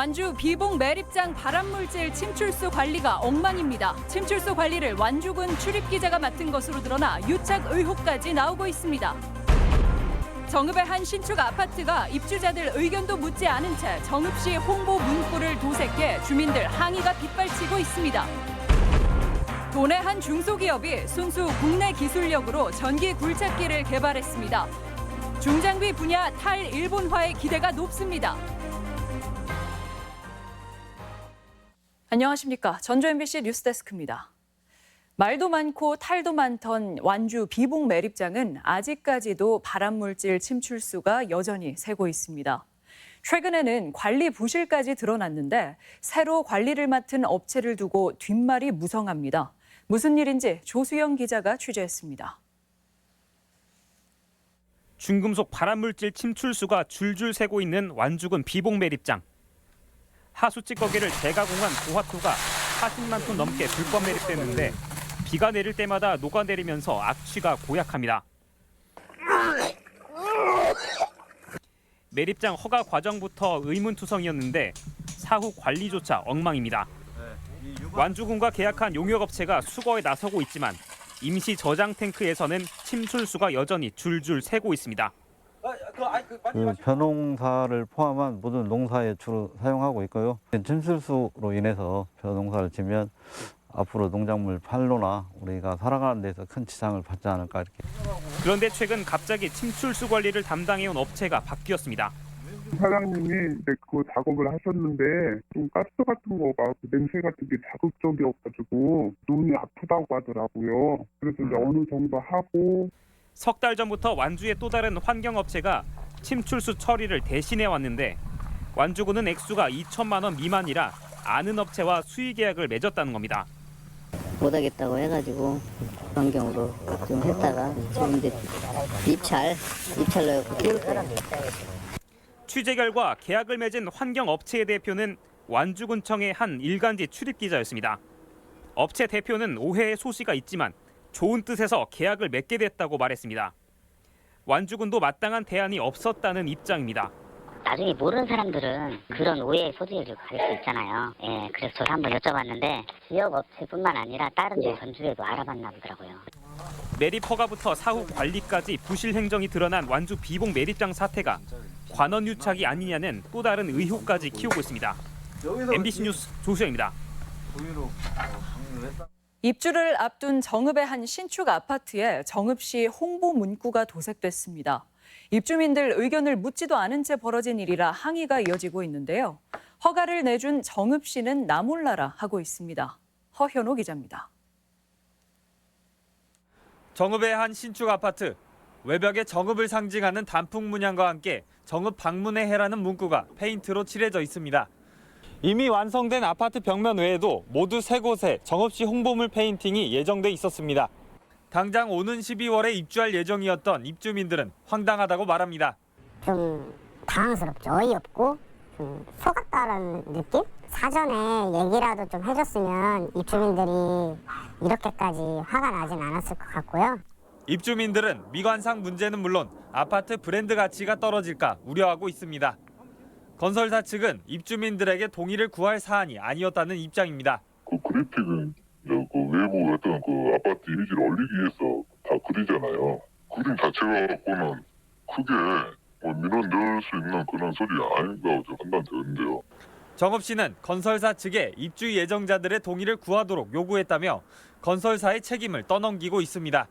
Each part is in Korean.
완주 비봉 매립장 발암물질 침출수 관리가 엉망입니다. 침출수 관리를 완주군 출입기자가 맡은 것으로 드러나 유착 의혹까지 나오고 있습니다. 정읍의 한 신축 아파트가 입주자들 의견도 묻지 않은 채 정읍시 홍보 문구를 도색해 주민들 항의가 빗발치고 있습니다. 도내 한 중소기업이 순수 국내 기술력으로 전기 굴착기를 개발했습니다. 중장비 분야 탈일본화의 기대가 높습니다. 안녕하십니까. 전주 MBC 뉴스데스크입니다. 말도 많고 탈도 많던 완주 비봉 매립장은 아직까지도 발암물질 침출수가 여전히 새고 있습니다. 최근에는 관리 부실까지 드러났는데 새로 관리를 맡은 업체를 두고 뒷말이 무성합니다. 무슨 일인지 조수영 기자가 취재했습니다. 중금속 발암물질 침출수가 줄줄 새고 있는 완주군 비봉 매립장. 하수 찌꺼기를 재가공한 고화토가 40만 톤 넘게 불법 매립됐는데 비가 내릴 때마다 녹아내리면서 악취가 고약합니다. 매립장 허가 과정부터 의문투성이었는데 사후 관리조차 엉망입니다. 완주군과 계약한 용역업체가 수거에 나서고 있지만 임시 저장 탱크에서는 침출수가 여전히 줄줄 새고 있습니다. 벼농사를 포함한 모든 농사에 주로 사용하고 있고요. 침출수로 인해서 벼농사를 지면 앞으로 농작물 판로나 우리가 살아가는 데서 큰 지장을 받지 않을까 이렇게. 그런데 최근 갑자기 침출수 관리를 담당해온 업체가 바뀌었습니다. 사장님이 이제 그 작업을 하셨는데 좀 가스 같은 거가 그 냄새 같은 게 자극적이어가지고 눈이 아프다고 하더라고요. 그래서 이제 어느 정도 하고. 석 달 전부터 완주의 또 다른 환경업체가 침출수 처리를 대신해 왔는데 완주군은 액수가 2천만 원 미만이라 아는 업체와 수의 계약을 맺었다는 겁니다. 못하겠다고 해가지고 환경으로 좀 했다가 지금 이제 입찰로 띄울 거예요. 취재 결과 계약을 맺은 환경업체의 대표는 완주군청의 한 일간지 출입기자였습니다. 업체 대표는 오해의 소시가 있지만 좋은 뜻에서 계약을 맺게 됐다고 말했습니다. 완주군도 마땅한 대안이 없었다는 입장입니다. 나중에 모르는 사람들은 그런 오해의 소지를 가질 수 있잖아요. 예, 그래서 저를 한번 여쭤봤는데 지역 업체뿐만 아니라 다른 지역 전주에도 알아봤나 보더라고요. 매립 허가부터 사후 관리까지 부실 행정이 드러난 완주 비봉 매립장 사태가 관원 유착이 아니냐는 또 다른 의혹까지 키우고 있습니다. MBC 뉴스 조수영입니다. 입주를 앞둔 정읍의 한 신축 아파트에 정읍시 홍보 문구가 도색됐습니다. 입주민들 의견을 묻지도 않은 채 벌어진 일이라 항의가 이어지고 있는데요. 허가를 내준 정읍시는 나 몰라라 하고 있습니다. 허현호 기자입니다. 정읍의 한 신축 아파트. 외벽에 정읍을 상징하는 단풍 문양과 함께 정읍 방문의 해라는 문구가 페인트로 칠해져 있습니다. 이미 완성된 아파트 벽면 외에도 모두 3곳에 정읍시 홍보물 페인팅이 예정돼 있었습니다. 당장 오는 12월에 입주할 예정이었던 입주민들은 황당하다고 말합니다. 좀 당황스럽죠. 어이없고 좀 속았다라는 느낌? 사전에 얘기라도 좀 해줬으면 입주민들이 이렇게까지 화가 나진 않았을 것 같고요. 입주민들은 미관상 문제는 물론 아파트 브랜드 가치가 떨어질까 우려하고 있습니다. 건설사 측은 입주민들에게 동의를 구할 사안이 아니었다는 입장입니다. 그 그래픽은 그 외부 어떤 그 아파트 이미지를 올리기 위해서 다 그리잖아요. 그림 자체가 갖고는 크게 민원 넣을 수 있는 그런 소리 아닌가 판단되는데요. 정읍시는 건설사 측에 입주 예정자들의 동의를 구하도록 요구했다며 건설사의 책임을 떠넘기고 있습니다.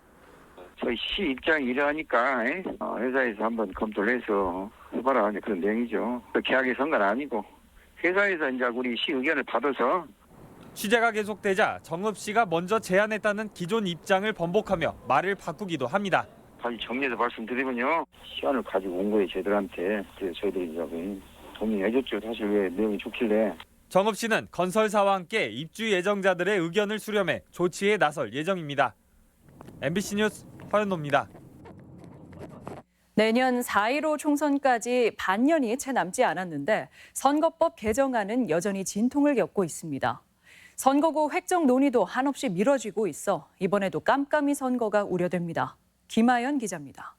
저희 시 입장이 이러하니까 회사에서 한번 검토를 해서 해봐라 그런 내용이죠. 계약이 선 건 아니고 회사에서 이제 우리 시 의견을 받아서. 취재가 계속되자 정읍시가 먼저 제안했다는 기존 입장을 번복하며 말을 바꾸기도 합니다. 다시 정리해서 말씀드리면요. 시안을 가지고 온 거예요, 저희들한테. 그래서 저희들이 동의해줬죠. 사실 왜 내용이 좋길래. 정읍시는 건설사와 함께 입주 예정자들의 의견을 수렴해 조치에 나설 예정입니다. MBC 뉴스 허연노입니다. 내년 4.15 총선까지 반년이 채 남지 않았는데 선거법 개정안은 여전히 진통을 겪고 있습니다. 선거구 획정 논의도 한없이 미뤄지고 있어 이번에도 깜깜이 선거가 우려됩니다. 김하연 기자입니다.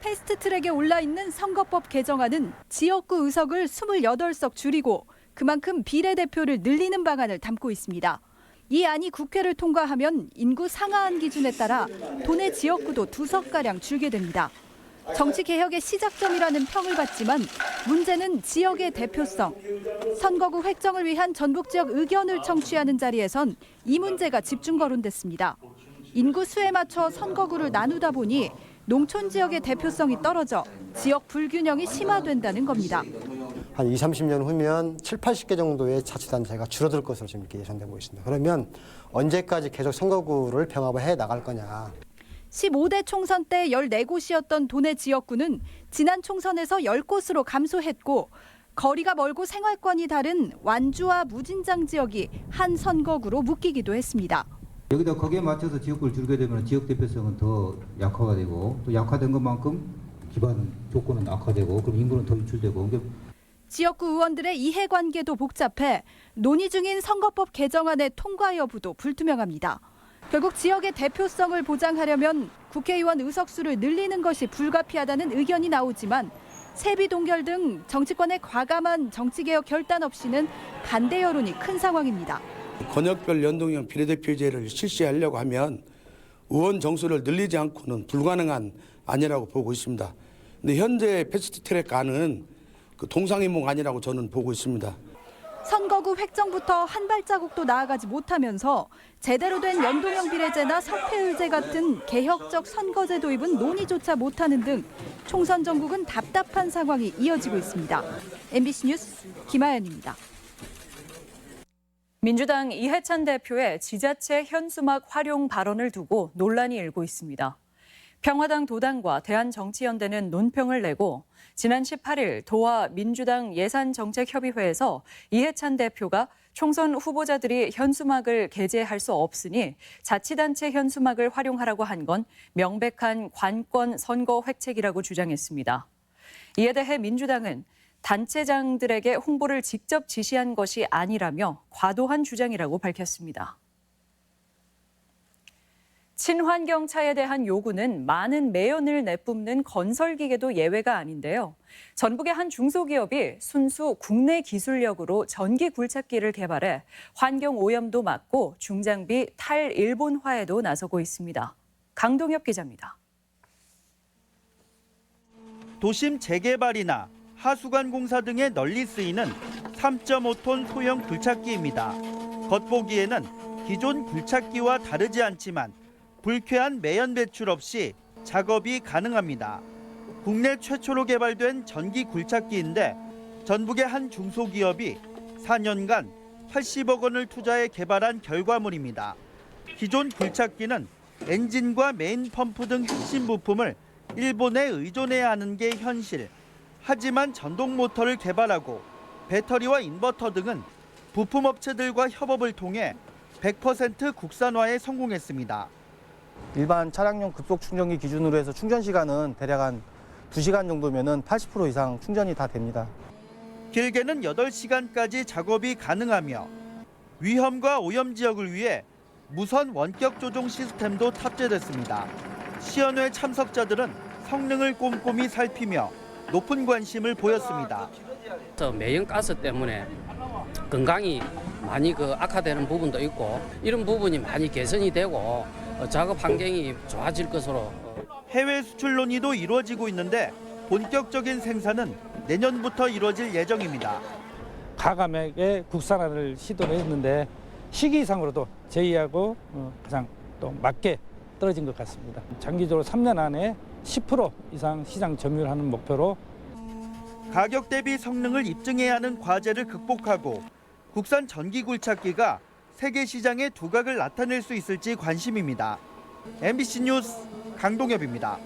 패스트트랙에 올라있는 선거법 개정안은 지역구 의석을 28석 줄이고 그만큼 비례대표를 늘리는 방안을 담고 있습니다. 이 안이 국회를 통과하면 인구 상하한 기준에 따라 도내 지역구도 2석가량 줄게 됩니다. 정치개혁의 시작점이라는 평을 받지만 문제는 지역의 대표성. 선거구 획정을 위한 전북 지역 의견을 청취하는 자리에선 이 문제가 집중 거론됐습니다. 인구 수에 맞춰 선거구를 나누다 보니 농촌 지역의 대표성이 떨어져 지역 불균형이 심화된다는 겁니다. 한 20, 30년 후면 7, 80개 정도의 자치단체가 줄어들 것으로 지금 이렇게 예상되고 있습니다. 그러면 언제까지 계속 선거구를 병합을 해 나갈 거냐. 15대 총선 때 14곳이었던 도내 지역구는 지난 총선에서 10곳으로 감소했고 거리가 멀고 생활권이 다른 완주와 무진장 지역이 한 선거구로 묶이기도 했습니다. 여기다 거기에 맞춰서 지역구를 줄게 되면 지역 대표성은 더 약화가 되고 또 약화된 것만큼 기반 조건은 악화되고 그럼 인구는 더 유출되고 지역구 의원들의 이해관계도 복잡해 논의 중인 선거법 개정안의 통과 여부도 불투명합니다. 결국 지역의 대표성을 보장하려면 국회의원 의석수를 늘리는 것이 불가피하다는 의견이 나오지만 세비 동결 등 정치권의 과감한 정치개혁 결단 없이는 반대 여론이 큰 상황입니다. 권역별 연동형 비례대표제를 실시하려고 하면 의원 정수를 늘리지 않고는 불가능한 안이라고 보고 있습니다. 근데 현재 패스트트랙 안은 그 동상이몽 아니라고 저는 보고 있습니다. 선거구 획정부터 한 발자국도 나아가지 못하면서 제대로 된 연동형 비례제나 석패율제 같은 개혁적 선거제 도입은 논의조차 못하는 등 총선 전국은 답답한 상황이 이어지고 있습니다. MBC 뉴스 김아연입니다. 민주당 이해찬 대표의 지자체 현수막 활용 발언을 두고 논란이 일고 있습니다. 평화당 도당과 대한정치연대는 논평을 내고 지난 18일 도와 민주당 예산정책협의회에서 이해찬 대표가 총선 후보자들이 현수막을 게재할 수 없으니 자치단체 현수막을 활용하라고 한 건 명백한 관권 선거 획책이라고 주장했습니다. 이에 대해 민주당은 단체장들에게 홍보를 직접 지시한 것이 아니라며 과도한 주장이라고 밝혔습니다. 친환경차에 대한 요구는 많은 매연을 내뿜는 건설기계도 예외가 아닌데요. 전북의 한 중소기업이 순수 국내 기술력으로 전기 굴착기를 개발해 환경 오염도 막고 중장비 탈일본화에도 나서고 있습니다. 강동엽 기자입니다. 도심 재개발이나 하수관 공사 등에 널리 쓰이는 3.5톤 소형 굴착기입니다. 겉보기에는 기존 굴착기와 다르지 않지만 불쾌한 매연 배출 없이 작업이 가능합니다. 국내 최초로 개발된 전기 굴착기인데 전북의 한 중소기업이 4년간 80억 원을 투자해 개발한 결과물입니다. 기존 굴착기는 엔진과 메인 펌프 등 핵심 부품을 일본에 의존해야 하는 게 현실. 하지만 전동 모터를 개발하고 배터리와 인버터 등은 부품 업체들과 협업을 통해 100% 국산화에 성공했습니다. 일반 차량용 급속 충전기 기준으로 해서 충전 시간은 대략 한 2시간 정도면은 80% 이상 충전이 다 됩니다. 길게는 8시간까지 작업이 가능하며 위험과 오염 지역을 위해 무선 원격 조종 시스템도 탑재됐습니다. 시연회 참석자들은 성능을 꼼꼼히 살피며 높은 관심을 보였습니다. 매연가스 때문에 건강이 많이 악화되는 부분도 있고 이런 부분이 많이 개선이 되고 작업 환경이 좋아질 것으로. 해외 수출 논의도 이루어지고 있는데 본격적인 생산은 내년부터 이루어질 예정입니다. 가감하게 국산화를 시도를 했는데 시기상으로도 저희하고 가장 또 맞게 떨어진 것 같습니다. 장기적으로 3년 안에 10% 이상 시장 점유하는 목표로 가격 대비 성능을 입증해야 하는 과제를 극복하고 국산 전기 굴착기가 세계 시장의 두각을 나타낼 수 있을지 관심입니다. MBC 뉴스 강동엽입니다.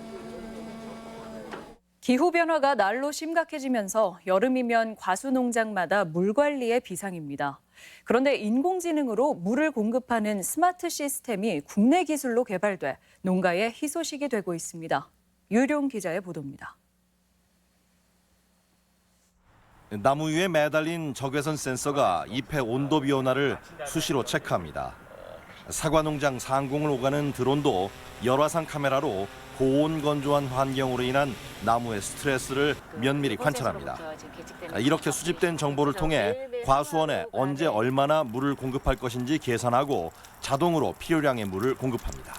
기후변화가 날로 심각해지면서 여름이면 과수농장마다 물 관리에 비상입니다. 그런데 인공지능으로 물을 공급하는 스마트 시스템이 국내 기술로 개발돼 농가의 희소식이 되고 있습니다. 유룡 기자의 보도입니다. 나무 위에 매달린 적외선 센서가 잎의 온도 변화를 수시로 체크합니다. 사과 농장 상공을 오가는 드론도 열화상 카메라로 고온 건조한 환경으로 인한 나무의 스트레스를 면밀히 관찰합니다. 이렇게 수집된 정보를 통해 과수원에 언제 얼마나 물을 공급할 것인지 계산하고 자동으로 필요량의 물을 공급합니다.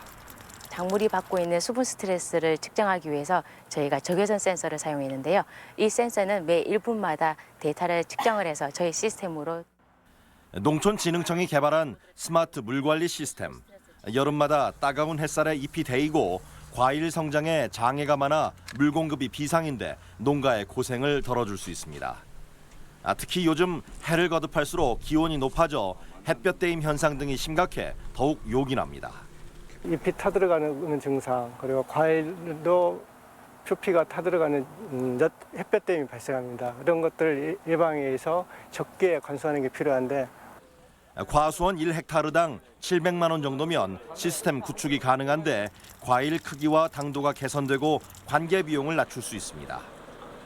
작물이 받고 있는 수분 스트레스를 측정하기 위해서 저희가 적외선 센서를 사용했는데요. 이 센서는 매 1분마다 데이터를 측정을 해서 저희 시스템으로 농촌진흥청이 개발한 스마트 물관리 시스템. 여름마다 따가운 햇살에 잎이 데이고 과일 성장에 장애가 많아 물 공급이 비상인데 농가의 고생을 덜어줄 수 있습니다. 특히 요즘 해를 거듭할수록 기온이 높아져 햇볕 대임 현상 등이 심각해 더욱 요긴합니다. 잎이 타들어가는 증상, 그리고 과일도 표피가 타들어가는 햇볕 대임이 발생합니다. 이런 것들을 예방에 의해서 적게 관수하는 게 필요한데 과수원 1헥타르당 700만 원 정도면 시스템 구축이 가능한데 과일 크기와 당도가 개선되고 관계 비용을 낮출 수 있습니다.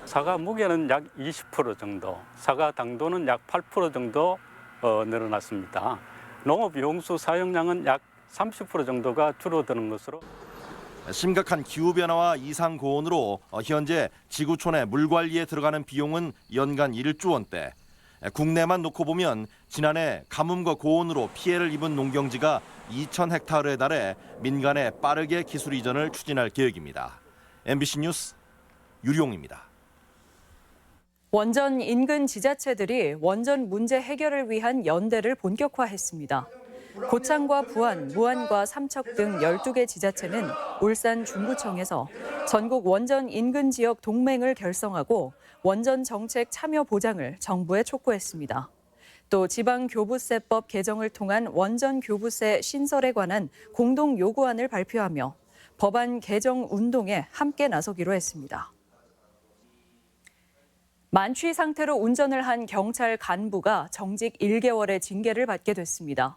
사과 무게는 약 20% 정도, 사과 당도는 약 8% 정도 늘어났습니다. 농업 용수 사용량은 약 30% 정도가 줄어드는 것으로. 심각한 기후변화와 이상 고온으로 현재 지구촌의 물 관리에 들어가는 비용은 연간 1조 원대. 국내만 놓고 보면 지난해 가뭄과 고온으로 피해를 입은 농경지가 2,000헥타르에 달해 민간에 빠르게 기술 이전을 추진할 계획입니다. MBC 뉴스 유룡입니다. 원전 인근 지자체들이 원전 문제 해결을 위한 연대를 본격화했습니다. 고창과 부안, 무안과 삼척 등 12개 지자체는 울산 중구청에서 전국 원전 인근 지역 동맹을 결성하고 원전 정책 참여 보장을 정부에 촉구했습니다. 또 지방교부세법 개정을 통한 원전 교부세 신설에 관한 공동 요구안을 발표하며 법안 개정 운동에 함께 나서기로 했습니다. 만취 상태로 운전을 한 경찰 간부가 정직 1개월의 징계를 받게 됐습니다.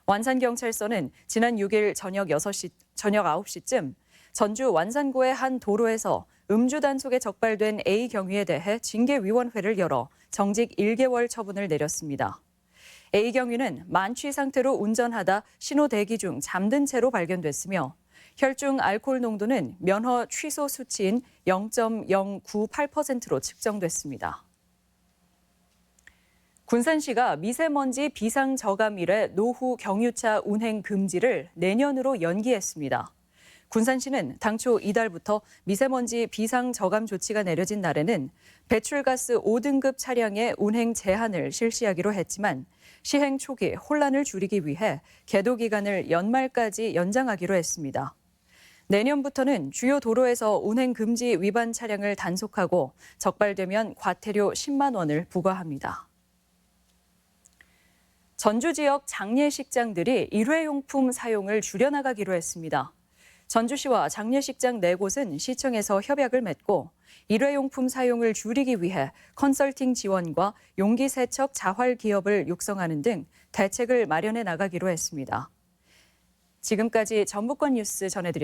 완산경찰서는 지난 6일 저녁 9시쯤 전주 완산구의 한 도로에서 음주 단속에 적발된 A 경위에 대해 징계위원회를 열어 정직 1개월 처분을 내렸습니다. A 경위는 만취 상태로 운전하다 신호 대기 중 잠든 채로 발견됐으며 혈중 알코올 농도는 면허 취소 수치인 0.098%로 측정됐습니다. 군산시가 미세먼지 비상 저감일에 노후 경유차 운행 금지를 내년으로 연기했습니다. 군산시는 당초 이달부터 미세먼지 비상 저감 조치가 내려진 날에는 배출가스 5등급 차량의 운행 제한을 실시하기로 했지만 시행 초기 혼란을 줄이기 위해 계도 기간을 연말까지 연장하기로 했습니다. 내년부터는 주요 도로에서 운행 금지 위반 차량을 단속하고 적발되면 과태료 10만 원을 부과합니다. 전주 지역 장례식장들이 일회용품 사용을 줄여나가기로 했습니다. 전주시와 장례식장 4곳은 시청에서 협약을 맺고 일회용품 사용을 줄이기 위해 컨설팅 지원과 용기 세척 자활 기업을 육성하는 등 대책을 마련해 나가기로 했습니다. 지금까지 전북권 뉴스 전해드렸습니다.